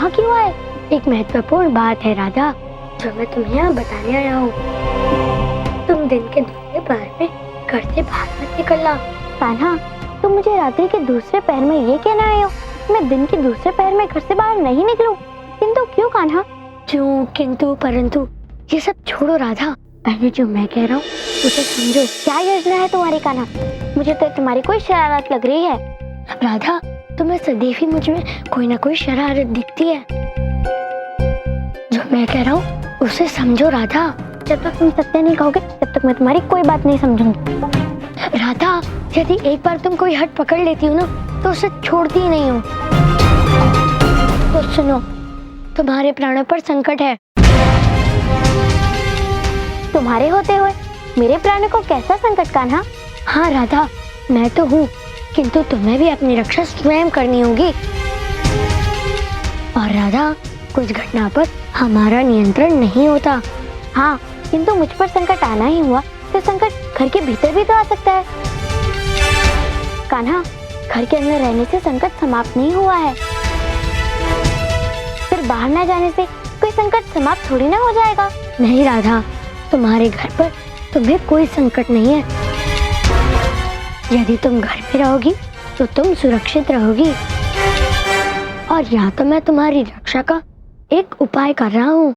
यहाँ क्यों आए? एक महत्वपूर्ण बात है राधा, जो मैं तुम्हें यहाँ बताने आया हूँ। तुम दिन के दूसरे पहर में घर से बाहर मत निकलना। कान्हा, तुम मुझे रात्रि के दूसरे पहर में ये कहना आए हो मैं दिन के दूसरे पहर में घर से बाहर नहीं निकलूं? किंतु क्यों कान्हा? क्यों किंतु परंतु ये सब छोड़ो राधा, पहले जो मैं कह रहा हूँ उसे समझो। क्या योजना है तुम्हारी कान्हा? मुझे तो तुम्हारी कोई शरारत लग रही है। राधा, तुम्हें सदैव ही मुझ में कोई ना कोई शरारत दिखती है। जो मैं कह रहा हूँ उसे समझो राधा। जब तक तुम सत्य नहीं कहोगे तब तक मैं तुम्हारी कोई बात नहीं समझूंगी। राधा, यदि एक बार तुम कोई हट पकड़ लेती हो ना तो उसे छोड़ती ही नहीं हो। तो सुनो, तुम्हारे प्राणों पर संकट है। तुम्हारे होते हुए मेरे प्राणों को कैसा संकट कान्हा? हाँ राधा, मैं तो हूँ, किंतु तुम्हें भी अपनी रक्षा स्वयं करनी होगी। और राधा, कुछ घटना पर हमारा नियंत्रण नहीं होता। हाँ, किंतु मुझ पर संकट आना ही हुआ तो संकट घर के भीतर भी तो आ सकता है। कान्हा, घर के अंदर रहने से संकट समाप्त नहीं हुआ है, फिर बाहर न जाने से कोई संकट समाप्त थोड़ी ना हो जाएगा। नहीं राधा, तुम्हारे घर पर तुम्हें कोई संकट नहीं है। यदि तुम घर में रहोगी तो तुम सुरक्षित रहोगी। और यहाँ तो मैं तुम्हारी रक्षा का एक उपाय कर रहा हूँ।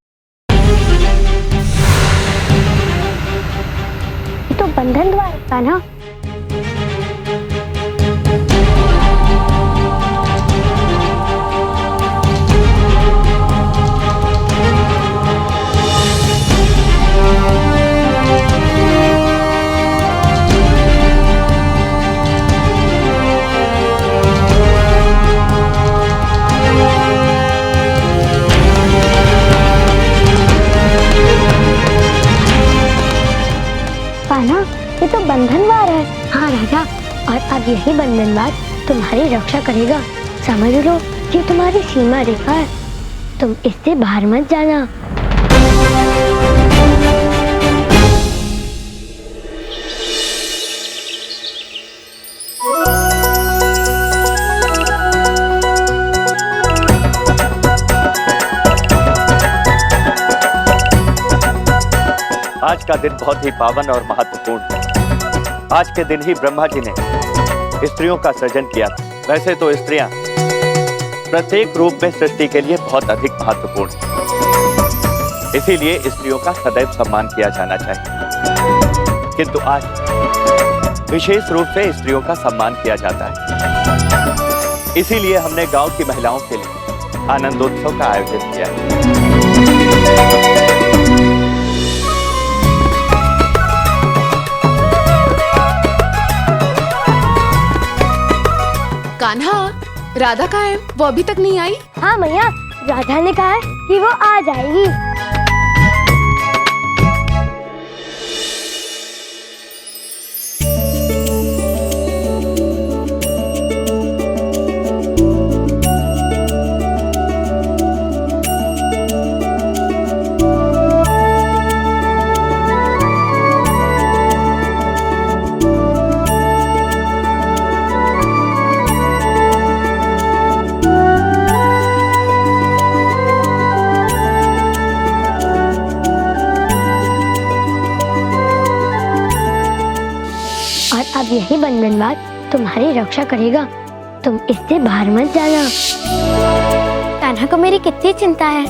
ये तो बंधन द्वार था ना। कान्हा, ये तो बंधनवार है। हाँ राजा, और अब यही बंधनवार तुम्हारी रक्षा करेगा। समझ लो, ये तुम्हारी सीमा रेखा है, तुम इससे बाहर मत जाना। आज का दिन बहुत ही पावन और महत्वपूर्ण है। आज के दिन ही ब्रह्मा जी ने स्त्रियों का सृजन किया था। वैसे तो स्त्रियां प्रत्येक रूप में सृष्टि के लिए बहुत अधिक महत्वपूर्ण है, इसीलिए स्त्रियों का सदैव सम्मान किया जाना चाहिए। किंतु आज विशेष रूप से स्त्रियों का सम्मान किया जाता है, इसीलिए हमने गांव की महिलाओं के लिए आनंदोत्सव का आयोजन किया है। कान्हा, राधा कहाँ है? वो अभी तक नहीं आई? हाँ मैया, राधा ने कहा है कि वो आ जाएगी। अब यही बंधनवार तुम्हारी रक्षा करेगा, तुम इससे बाहर मत जाना। कान्हा को मेरी कितनी चिंता है।